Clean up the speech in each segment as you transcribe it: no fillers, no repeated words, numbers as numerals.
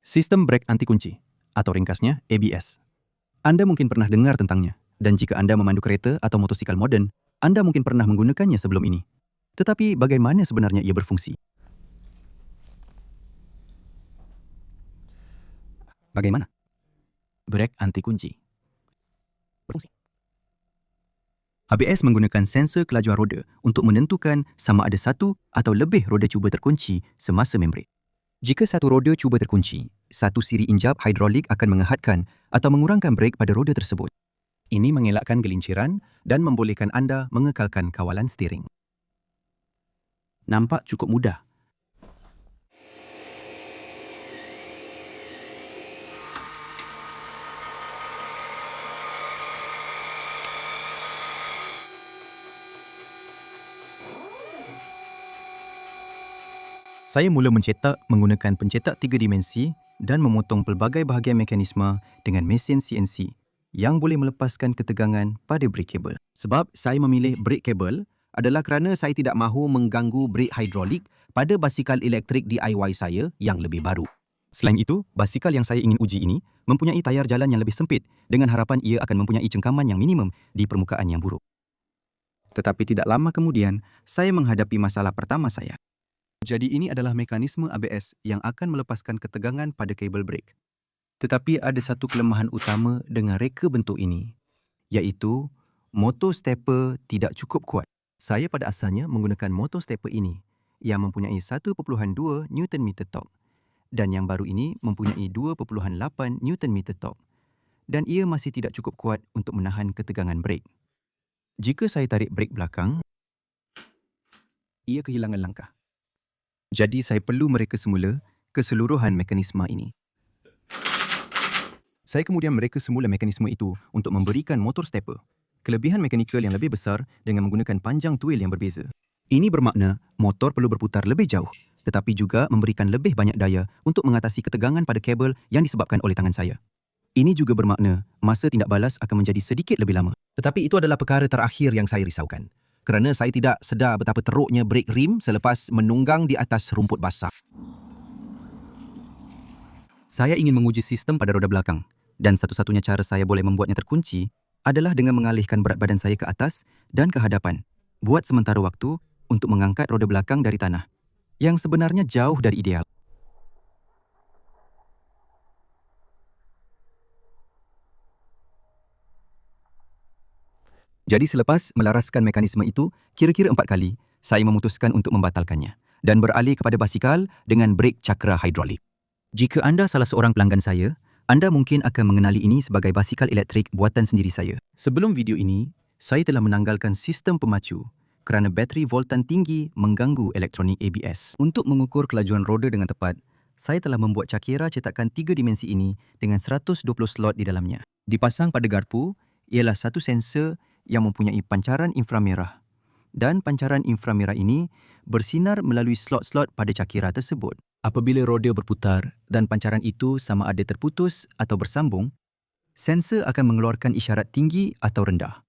Sistem brake anti kunci, atau ringkasnya ABS. Anda mungkin pernah dengar tentangnya, dan jika Anda memandu kereta atau motosikal moden, Anda mungkin pernah menggunakannya sebelum ini. Tetapi bagaimana sebenarnya ia berfungsi? Bagaimana brake anti kunci berfungsi? ABS menggunakan sensor kelajuan roda untuk menentukan sama ada satu atau lebih roda cuba terkunci semasa membrake. Jika satu roda cuba terkunci, satu siri injap hidrolik akan mengehadkan atau mengurangkan brake pada roda tersebut. Ini mengelakkan gelinciran dan membolehkan anda mengekalkan kawalan steering. Nampak cukup mudah. Saya mula mencetak menggunakan pencetak 3 dimensi dan memotong pelbagai bahagian mekanisme dengan mesin CNC yang boleh melepaskan ketegangan pada brake cable. Sebab saya memilih brake cable adalah kerana saya tidak mahu mengganggu brake hidrolik pada basikal elektrik DIY saya yang lebih baru. Selain itu, basikal yang saya ingin uji ini mempunyai tayar jalan yang lebih sempit dengan harapan ia akan mempunyai cengkaman yang minimum di permukaan yang buruk. Tetapi tidak lama kemudian, saya menghadapi masalah pertama saya. Jadi ini adalah mekanisme ABS yang akan melepaskan ketegangan pada kabel brake. Tetapi ada satu kelemahan utama dengan reka bentuk ini, iaitu motor stepper tidak cukup kuat. Saya pada asalnya menggunakan motor stepper ini yang mempunyai 1.2 Nm torque dan yang baru ini mempunyai 2.8 Nm torque dan ia masih tidak cukup kuat untuk menahan ketegangan brake. Jika saya tarik brake belakang, ia kehilangan langkah. Jadi saya perlu mereka semula keseluruhan mekanisme ini. Saya kemudian mereka semula mekanisme itu untuk memberikan motor stepper kelebihan mekanikal yang lebih besar dengan menggunakan panjang tuil yang berbeza. Ini bermakna motor perlu berputar lebih jauh tetapi juga memberikan lebih banyak daya untuk mengatasi ketegangan pada kabel yang disebabkan oleh tangan saya. Ini juga bermakna masa tindak balas akan menjadi sedikit lebih lama. Tetapi itu adalah perkara terakhir yang saya risaukan. Kerana saya tidak sedar betapa teruknya brake rim selepas menunggang di atas rumput basah. Saya ingin menguji sistem pada roda belakang dan satu-satunya cara saya boleh membuatnya terkunci adalah dengan mengalihkan berat badan saya ke atas dan ke hadapan buat sementara waktu untuk mengangkat roda belakang dari tanah yang sebenarnya jauh dari ideal. Jadi selepas melaraskan mekanisme itu, kira-kira 4 kali, saya memutuskan untuk membatalkannya dan beralih kepada basikal dengan brake cakra hidrolik. Jika anda salah seorang pelanggan saya, anda mungkin akan mengenali ini sebagai basikal elektrik buatan sendiri saya. Sebelum video ini, saya telah menanggalkan sistem pemacu kerana bateri voltan tinggi mengganggu elektronik ABS. Untuk mengukur kelajuan roda dengan tepat, saya telah membuat cakera cetakan 3 dimensi ini dengan 120 slot di dalamnya. Dipasang pada garpu ialah satu sensor yang mempunyai pancaran inframerah dan pancaran inframerah ini bersinar melalui slot-slot pada cakera tersebut. Apabila roda berputar dan pancaran itu sama ada terputus atau bersambung, sensor akan mengeluarkan isyarat tinggi atau rendah.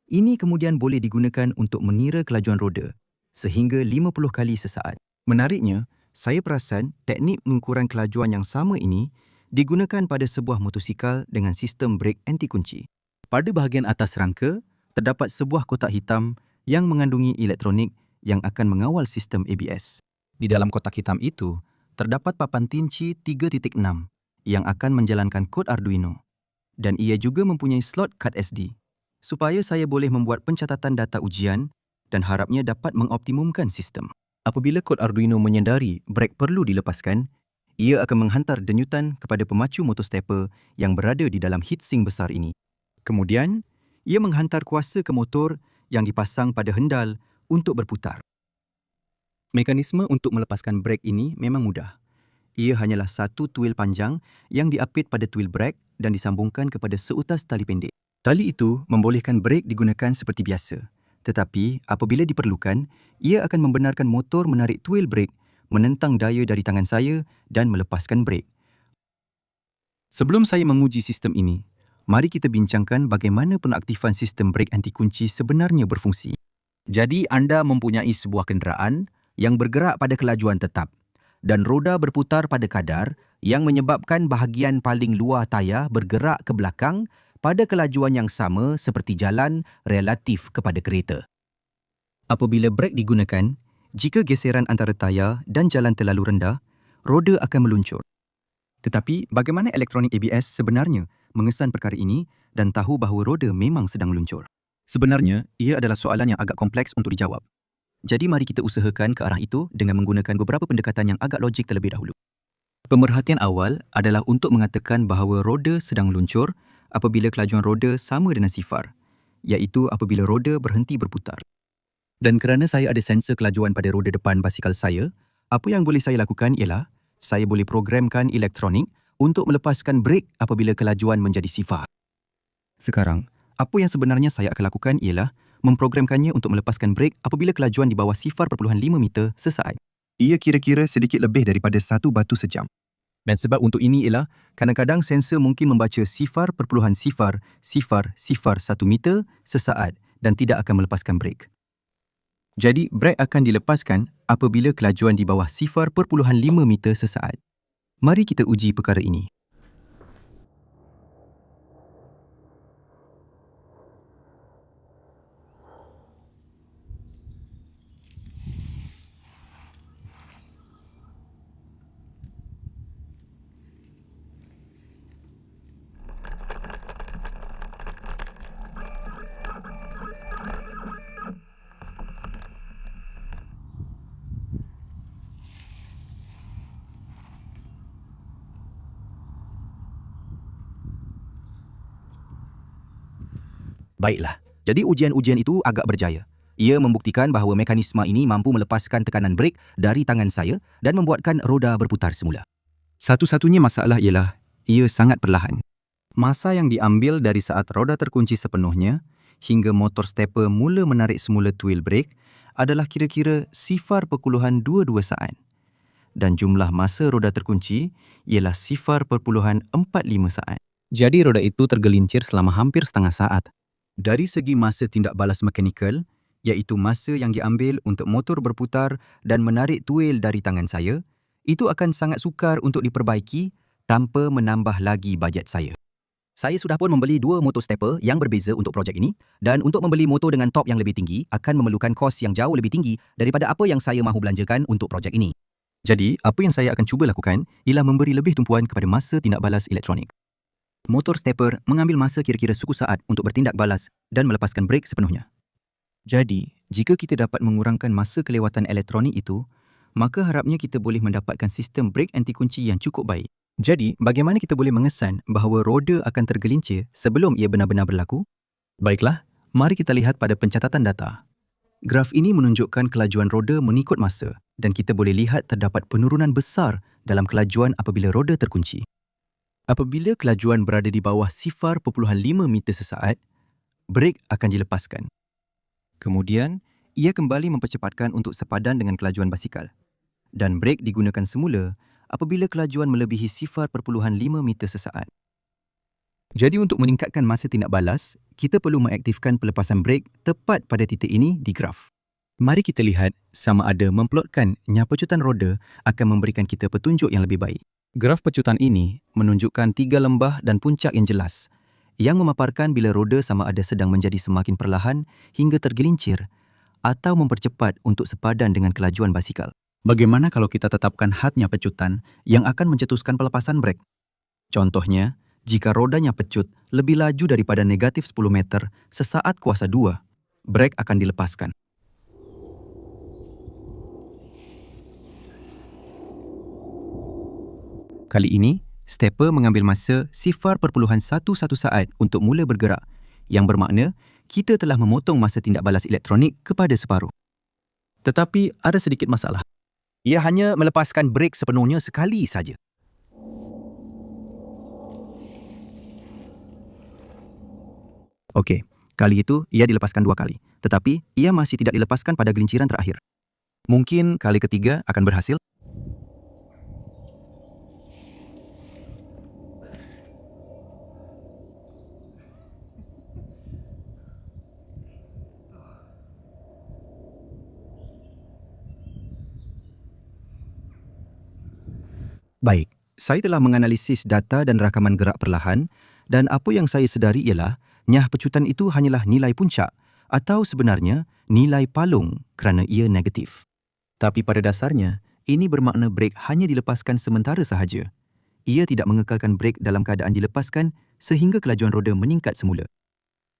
Ini kemudian boleh digunakan untuk mengira kelajuan roda sehingga 50 kali sesaat. Menariknya, saya perasan teknik pengukuran kelajuan yang sama ini digunakan pada sebuah motosikal dengan sistem brake anti kunci. Pada bahagian atas rangka, terdapat sebuah kotak hitam yang mengandungi elektronik yang akan mengawal sistem ABS. Di dalam kotak hitam itu, terdapat papan tinci 3.6 yang akan menjalankan kod Arduino. Dan ia juga mempunyai slot kad SD, supaya saya boleh membuat pencatatan data ujian dan harapnya dapat mengoptimumkan sistem. Apabila kod Arduino menyedari brake perlu dilepaskan, ia akan menghantar denyutan kepada pemacu motor stepper yang berada di dalam heatsink besar ini. Kemudian, ia menghantar kuasa ke motor yang dipasang pada hendal untuk berputar. Mekanisme untuk melepaskan brake ini memang mudah. Ia hanyalah satu tuil panjang yang diapit pada tuil brake dan disambungkan kepada seutas tali pendek. Tali itu membolehkan brake digunakan seperti biasa. Tetapi apabila diperlukan, ia akan membenarkan motor menarik tuil brake menentang daya dari tangan saya dan melepaskan brake. Sebelum saya menguji sistem ini, mari kita bincangkan bagaimana penaktifan sistem brake anti kunci sebenarnya berfungsi. Jadi anda mempunyai sebuah kenderaan yang bergerak pada kelajuan tetap dan roda berputar pada kadar yang menyebabkan bahagian paling luar tayar bergerak ke belakang pada kelajuan yang sama seperti jalan relatif kepada kereta. Apabila brek digunakan, jika geseran antara tayar dan jalan terlalu rendah, roda akan meluncur. Tetapi bagaimana elektronik ABS sebenarnya mengesan perkara ini dan tahu bahawa roda memang sedang meluncur? Sebenarnya, ia adalah soalan yang agak kompleks untuk dijawab. Jadi mari kita usahakan ke arah itu dengan menggunakan beberapa pendekatan yang agak logik terlebih dahulu. Pemerhatian awal adalah untuk mengatakan bahawa roda sedang meluncur apabila kelajuan roda sama dengan sifar, iaitu apabila roda berhenti berputar. Dan kerana saya ada sensor kelajuan pada roda depan basikal saya, apa yang boleh saya lakukan ialah saya boleh programkan elektronik untuk melepaskan brek apabila kelajuan menjadi sifar. Sekarang, apa yang sebenarnya saya akan lakukan ialah memprogramkannya untuk melepaskan brek apabila kelajuan di bawah 0.5 meter sesaat. Ia kira-kira sedikit lebih daripada 1 batu sejam. Dan sebab untuk ini ialah kadang-kadang sensor mungkin membaca 0.00001 meter sesaat dan tidak akan melepaskan brek. Jadi, brek akan dilepaskan apabila kelajuan di bawah 0.5 meter sesaat. Mari kita uji perkara ini. Baiklah, jadi ujian-ujian itu agak berjaya. Ia membuktikan bahawa mekanisme ini mampu melepaskan tekanan brek dari tangan saya dan membuatkan roda berputar semula. Satu-satunya masalah ialah ia sangat perlahan. Masa yang diambil dari saat roda terkunci sepenuhnya hingga motor stepper mula menarik semula tuil brek adalah kira-kira 0.22 saat. Dan jumlah masa roda terkunci ialah 0.45 saat. Jadi roda itu tergelincir selama hampir setengah saat. Dari segi masa tindak balas mekanikal, iaitu masa yang diambil untuk motor berputar dan menarik tuil dari tangan saya, itu akan sangat sukar untuk diperbaiki tanpa menambah lagi bajet saya. Saya sudah pun membeli 2 motor stepper yang berbeza untuk projek ini dan untuk membeli motor dengan top yang lebih tinggi akan memerlukan kos yang jauh lebih tinggi daripada apa yang saya mahu belanjakan untuk projek ini. Jadi, apa yang saya akan cuba lakukan ialah memberi lebih tumpuan kepada masa tindak balas elektronik. Motor stepper mengambil masa kira-kira suku saat untuk bertindak balas dan melepaskan brek sepenuhnya. Jadi, jika kita dapat mengurangkan masa kelewatan elektronik itu, maka harapnya kita boleh mendapatkan sistem brek anti kunci yang cukup baik. Jadi, bagaimana kita boleh mengesan bahawa roda akan tergelincir sebelum ia benar-benar berlaku? Baiklah, mari kita lihat pada pencatatan data. Graf ini menunjukkan kelajuan roda mengikut masa dan kita boleh lihat terdapat penurunan besar dalam kelajuan apabila roda terkunci. Apabila kelajuan berada di bawah 0.5 meter sesaat, brek akan dilepaskan. Kemudian, ia kembali mempercepatkan untuk sepadan dengan kelajuan basikal. Dan brek digunakan semula apabila kelajuan melebihi 0.5 meter sesaat. Jadi untuk meningkatkan masa tindak balas, kita perlu mengaktifkan pelepasan brek tepat pada titik ini di graf. Mari kita lihat sama ada memplotkan nyapecutan roda akan memberikan kita petunjuk yang lebih baik. Graf pecutan ini menunjukkan 3 lembah dan puncak yang jelas yang memaparkan bila roda sama ada sedang menjadi semakin perlahan hingga tergelincir atau mempercepat untuk sepadan dengan kelajuan basikal. Bagaimana kalau kita tetapkan hadnya pecutan yang akan mencetuskan pelepasan brek? Contohnya, jika rodanya pecut lebih laju daripada negatif 10 meter sesaat kuasa 2, brek akan dilepaskan. Kali ini, stepper mengambil masa 0.11 saat untuk mula bergerak, yang bermakna kita telah memotong masa tindak balas elektronik kepada separuh. Tetapi ada sedikit masalah. Ia hanya melepaskan brek sepenuhnya sekali saja. Okey, kali itu ia dilepaskan 2 kali, tetapi ia masih tidak dilepaskan pada gelinciran terakhir. Mungkin kali ketiga akan berhasil. Baik, Saya telah menganalisis data dan rakaman gerak perlahan dan apa yang saya sedari ialah nyah pecutan itu hanyalah nilai puncak atau sebenarnya nilai palung kerana ia negatif. Tapi pada dasarnya, ini bermakna brek hanya dilepaskan sementara sahaja. Ia tidak mengekalkan brek dalam keadaan dilepaskan sehingga kelajuan roda meningkat semula.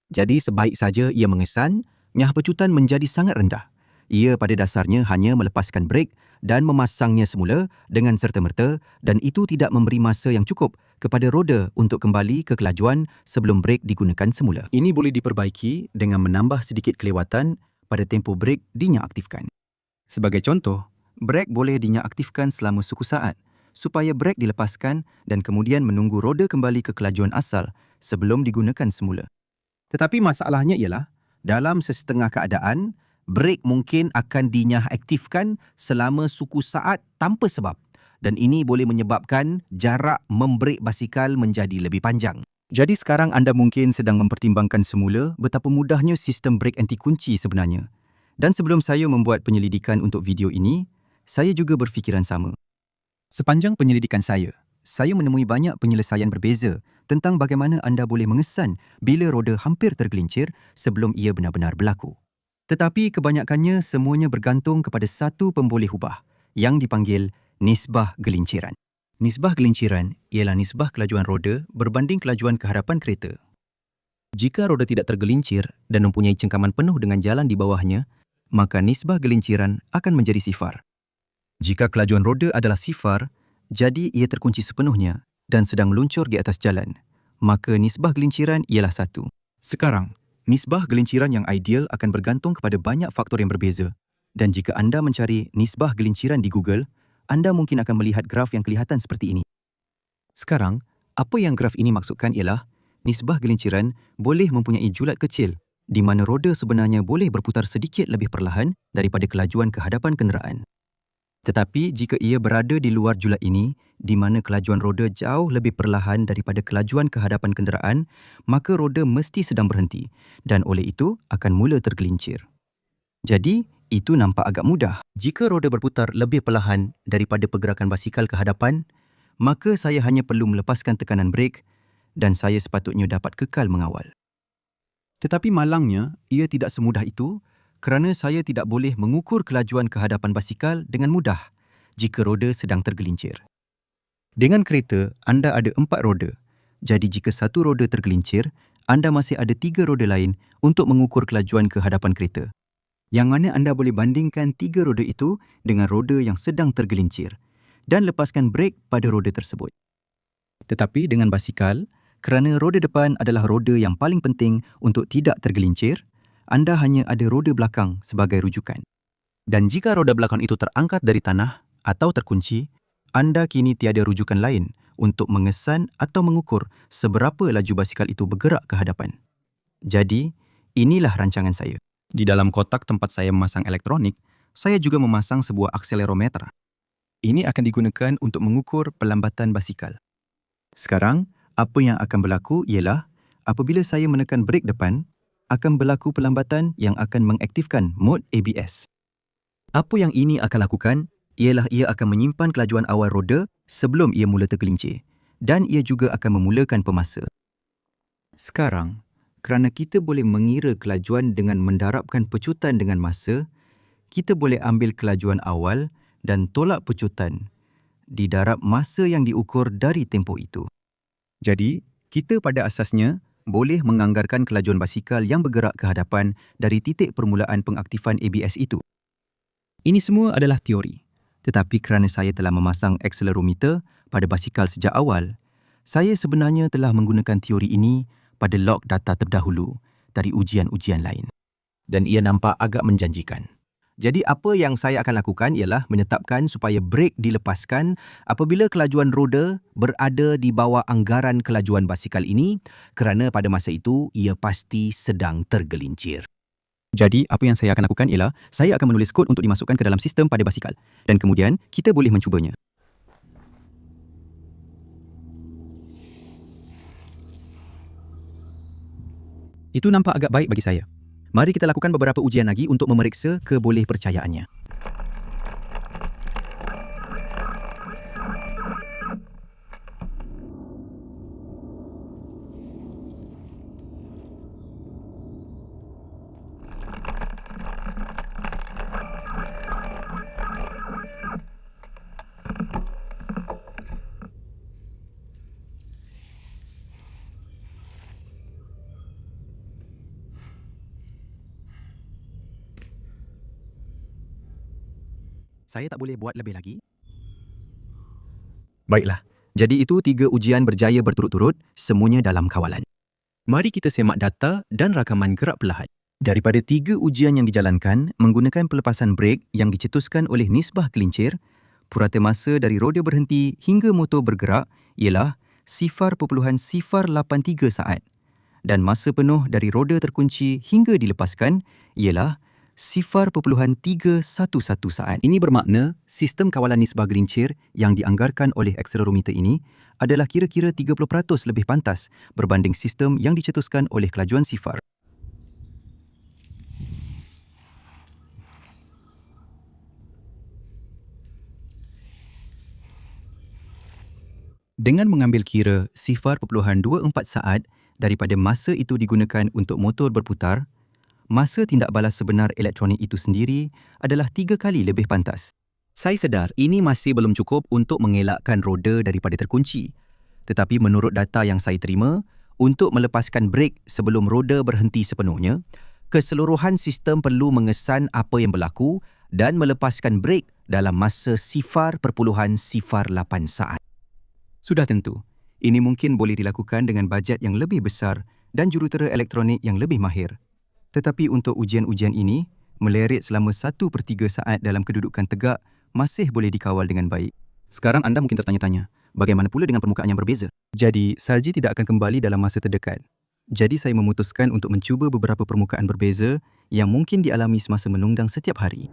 Jadi sebaik saja ia mengesan, nyah pecutan menjadi sangat rendah. Ia pada dasarnya hanya melepaskan brek dan memasangnya semula dengan serta-merta dan itu tidak memberi masa yang cukup kepada roda untuk kembali ke kelajuan sebelum brek digunakan semula. Ini boleh diperbaiki dengan menambah sedikit kelewatan pada tempoh brek dinyaktifkan. Sebagai contoh, brek boleh dinyaktifkan selama suku saat supaya brek dilepaskan dan kemudian menunggu roda kembali ke kelajuan asal sebelum digunakan semula. Tetapi masalahnya ialah, dalam sesetengah keadaan, brek mungkin akan dinyaktifkan selama suku saat tanpa sebab dan ini boleh menyebabkan jarak membrek basikal menjadi lebih panjang. Jadi sekarang anda mungkin sedang mempertimbangkan semula betapa mudahnya sistem brek anti kunci sebenarnya. Dan sebelum saya membuat penyelidikan untuk video ini, saya juga berfikiran sama. Sepanjang penyelidikan saya menemui banyak penyelesaian berbeza tentang bagaimana anda boleh mengesan bila roda hampir tergelincir sebelum ia benar-benar berlaku. Tetapi kebanyakannya semuanya bergantung kepada satu pemboleh ubah yang dipanggil nisbah gelinciran. Nisbah gelinciran ialah nisbah kelajuan roda berbanding kelajuan kehadapan kereta. Jika roda tidak tergelincir dan mempunyai cengkaman penuh dengan jalan di bawahnya, maka nisbah gelinciran akan menjadi sifar. Jika kelajuan roda adalah sifar, jadi ia terkunci sepenuhnya dan sedang meluncur di atas jalan, maka nisbah gelinciran ialah 1. Sekarang, nisbah gelinciran yang ideal akan bergantung kepada banyak faktor yang berbeza. Dan jika anda mencari nisbah gelinciran di Google, anda mungkin akan melihat graf yang kelihatan seperti ini. Sekarang, apa yang graf ini maksudkan ialah nisbah gelinciran boleh mempunyai julat kecil di mana roda sebenarnya boleh berputar sedikit lebih perlahan daripada kelajuan kehadapan kenderaan. Tetapi jika ia berada di luar julat ini, di mana kelajuan roda jauh lebih perlahan daripada kelajuan kehadapan kenderaan, maka roda mesti sedang berhenti dan oleh itu akan mula tergelincir. Jadi, itu nampak agak mudah. Jika roda berputar lebih perlahan daripada pergerakan basikal ke hadapan, maka saya hanya perlu melepaskan tekanan brek dan saya sepatutnya dapat kekal mengawal. Tetapi malangnya, ia tidak semudah itu kerana saya tidak boleh mengukur kelajuan kehadapan basikal dengan mudah jika roda sedang tergelincir. Dengan kereta, anda ada 4 roda. Jadi jika satu roda tergelincir, anda masih ada 3 roda lain untuk mengukur kelajuan kehadapan kereta. Yang mana anda boleh bandingkan 3 roda itu dengan roda yang sedang tergelincir dan lepaskan brek pada roda tersebut. Tetapi dengan basikal, kerana roda depan adalah roda yang paling penting untuk tidak tergelincir, anda hanya ada roda belakang sebagai rujukan. Dan jika roda belakang itu terangkat dari tanah atau terkunci, anda kini tiada rujukan lain untuk mengesan atau mengukur seberapa laju basikal itu bergerak ke hadapan. Jadi, inilah rancangan saya. Di dalam kotak tempat saya memasang elektronik, saya juga memasang sebuah akselerometer. Ini akan digunakan untuk mengukur pelambatan basikal. Sekarang, apa yang akan berlaku ialah apabila saya menekan brek depan, akan berlaku pelambatan yang akan mengaktifkan mod ABS. Apa yang ini akan lakukan ialah ia akan menyimpan kelajuan awal roda sebelum ia mula tergelincir dan ia juga akan memulakan pemasa. Sekarang, kerana kita boleh mengira kelajuan dengan mendarabkan pecutan dengan masa, kita boleh ambil kelajuan awal dan tolak pecutan didarab masa yang diukur dari tempoh itu. Jadi, kita pada asasnya boleh menganggarkan kelajuan basikal yang bergerak ke hadapan dari titik permulaan pengaktifan ABS itu. Ini semua adalah teori. Tetapi kerana saya telah memasang akselerometer pada basikal sejak awal, saya sebenarnya telah menggunakan teori ini pada log data terdahulu dari ujian-ujian lain. Dan ia nampak agak menjanjikan. Jadi apa yang saya akan lakukan ialah menetapkan supaya brek dilepaskan apabila kelajuan roda berada di bawah anggaran kelajuan basikal ini kerana pada masa itu ia pasti sedang tergelincir. Jadi apa yang saya akan lakukan ialah saya akan menulis kod untuk dimasukkan ke dalam sistem pada basikal dan kemudian kita boleh mencubanya. Itu nampak agak baik bagi saya. Mari kita lakukan beberapa ujian lagi untuk memeriksa kebolehpercayaannya. Saya tak boleh buat lebih lagi? Baiklah, Jadi itu 3 ujian berjaya berturut-turut, semuanya dalam kawalan. Mari kita semak data dan rakaman gerak perlahan. Daripada 3 ujian yang dijalankan menggunakan pelepasan brek yang dicetuskan oleh nisbah kelincir, purata masa dari roda berhenti hingga motor bergerak ialah 0.083 saat dan masa penuh dari roda terkunci hingga dilepaskan ialah 0.311 saat. Ini bermakna sistem kawalan nisbah gelincir yang dianggarkan oleh akselerometer ini adalah kira-kira 30% lebih pantas berbanding sistem yang dicetuskan oleh kelajuan sifar. Dengan mengambil kira 0.24 saat daripada masa itu digunakan untuk motor berputar, masa tindak balas sebenar elektronik itu sendiri adalah 3 kali lebih pantas. Saya sedar ini masih belum cukup untuk mengelakkan roda daripada terkunci. Tetapi menurut data yang saya terima, untuk melepaskan brek sebelum roda berhenti sepenuhnya, keseluruhan sistem perlu mengesan apa yang berlaku dan melepaskan brek dalam masa 0.08 saat. Sudah tentu, ini mungkin boleh dilakukan dengan bajet yang lebih besar dan jurutera elektronik yang lebih mahir. Tetapi untuk ujian-ujian ini, melerit selama 1/3 saat dalam kedudukan tegak masih boleh dikawal dengan baik. Sekarang anda mungkin tertanya-tanya, bagaimana pula dengan permukaan yang berbeza? Jadi, salji tidak akan kembali dalam masa terdekat. Jadi saya memutuskan untuk mencuba beberapa permukaan berbeza yang mungkin dialami semasa menunggang setiap hari.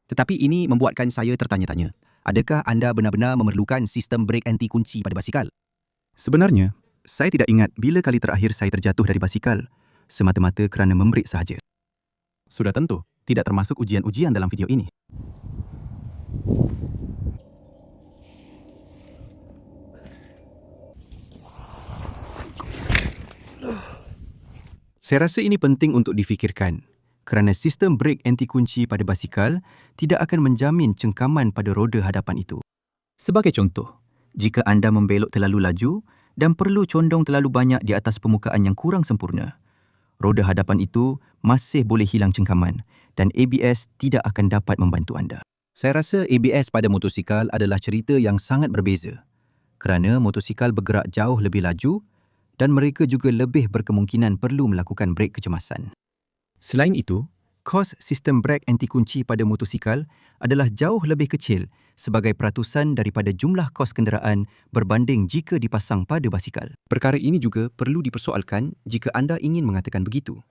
Tetapi ini membuatkan saya tertanya-tanya. Adakah anda benar-benar memerlukan sistem brek anti kunci pada basikal? Sebenarnya, saya tidak ingat bila kali terakhir saya terjatuh dari basikal, semata-mata kerana membrek sahaja. Sudah tentu, tidak termasuk ujian-ujian dalam video ini. Saya rasa ini penting untuk difikirkan kerana sistem brek anti kunci pada basikal tidak akan menjamin cengkaman pada roda hadapan itu. Sebagai contoh, jika anda membelok terlalu laju dan perlu condong terlalu banyak di atas permukaan yang kurang sempurna, roda hadapan itu masih boleh hilang cengkaman dan ABS tidak akan dapat membantu anda. Saya rasa ABS pada motosikal adalah cerita yang sangat berbeza kerana motosikal bergerak jauh lebih laju dan mereka juga lebih berkemungkinan perlu melakukan brek kecemasan. Selain itu, kos sistem brek anti kunci pada motosikal adalah jauh lebih kecil sebagai peratusan daripada jumlah kos kenderaan berbanding jika dipasang pada basikal. Perkara ini juga perlu dipersoalkan jika anda ingin mengatakan begitu.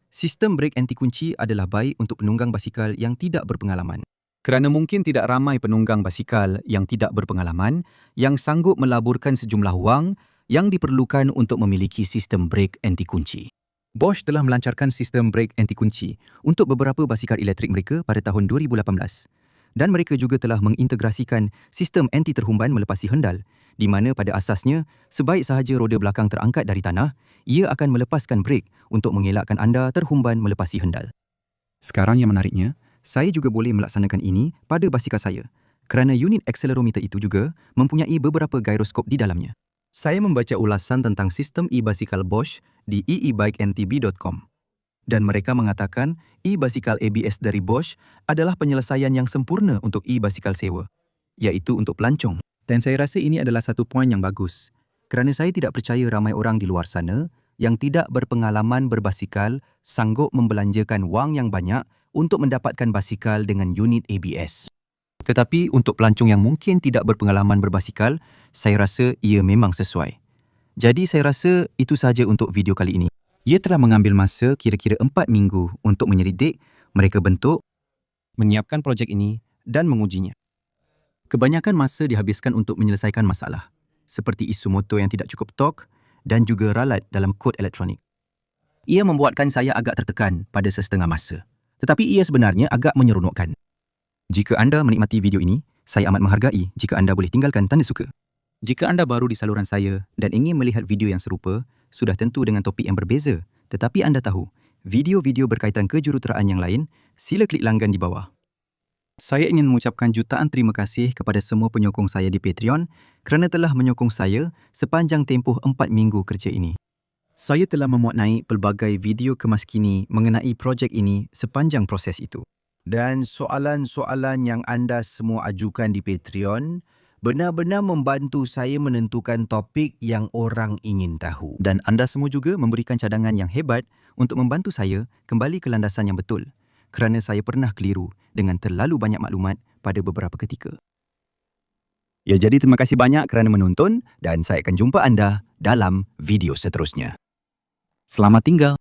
Sistem brek anti kunci adalah baik untuk penunggang basikal yang tidak berpengalaman. Kerana mungkin tidak ramai penunggang basikal yang tidak berpengalaman yang sanggup melaburkan sejumlah wang yang diperlukan untuk memiliki sistem brek anti kunci. Bosch telah melancarkan sistem brek anti kunci untuk beberapa basikal elektrik mereka pada tahun 2018 dan mereka juga telah mengintegrasikan sistem anti terhumban melepasi hendal di mana pada asasnya sebaik sahaja roda belakang terangkat dari tanah, ia akan melepaskan brek untuk mengelakkan anda terhumban melepasi hendal. Sekarang yang menariknya, saya juga boleh melaksanakan ini pada basikal saya kerana unit akselerometer itu juga mempunyai beberapa gyroskop di dalamnya. Saya membaca ulasan tentang sistem e-basikal Bosch di eebikeNTB.com dan mereka mengatakan e-basikal ABS dari Bosch adalah penyelesaian yang sempurna untuk e-basikal sewa. iaitu untuk pelancong. Dan saya rasa ini adalah satu poin yang bagus. Kerana saya tidak percaya ramai orang di luar sana yang tidak berpengalaman berbasikal sanggup membelanjakan wang yang banyak untuk mendapatkan basikal dengan unit ABS. Tetapi untuk pelancong yang mungkin tidak berpengalaman berbasikal, saya rasa ia memang sesuai. Jadi saya rasa itu sahaja untuk video kali ini. Ia telah mengambil masa kira-kira 4 minggu untuk menyelidik, mereka bentuk, menyiapkan projek ini dan mengujinya. Kebanyakan masa dihabiskan untuk menyelesaikan masalah, seperti isu motor yang tidak cukup torque dan juga ralat dalam kod elektronik. Ia membuatkan saya agak tertekan pada sesetengah masa, tetapi ia sebenarnya agak menyeronokkan. Jika anda menikmati video ini, saya amat menghargai jika anda boleh tinggalkan tanda suka. Jika anda baru di saluran saya dan ingin melihat video yang serupa, sudah tentu dengan topik yang berbeza, tetapi anda tahu, video-video berkaitan kejuruteraan yang lain, sila klik langgan di bawah. Saya ingin mengucapkan jutaan terima kasih kepada semua penyokong saya di Patreon kerana telah menyokong saya sepanjang tempoh 4 minggu kerja ini. Saya telah memuat naik pelbagai video kemaskini mengenai projek ini sepanjang proses itu. Dan soalan-soalan yang anda semua ajukan di Patreon benar-benar membantu saya menentukan topik yang orang ingin tahu. Dan anda semua juga memberikan cadangan yang hebat untuk membantu saya kembali ke landasan yang betul, kerana saya pernah keliru dengan terlalu banyak maklumat pada beberapa ketika. Ya, jadi terima kasih banyak kerana menonton dan saya akan jumpa anda dalam video seterusnya. Selamat tinggal.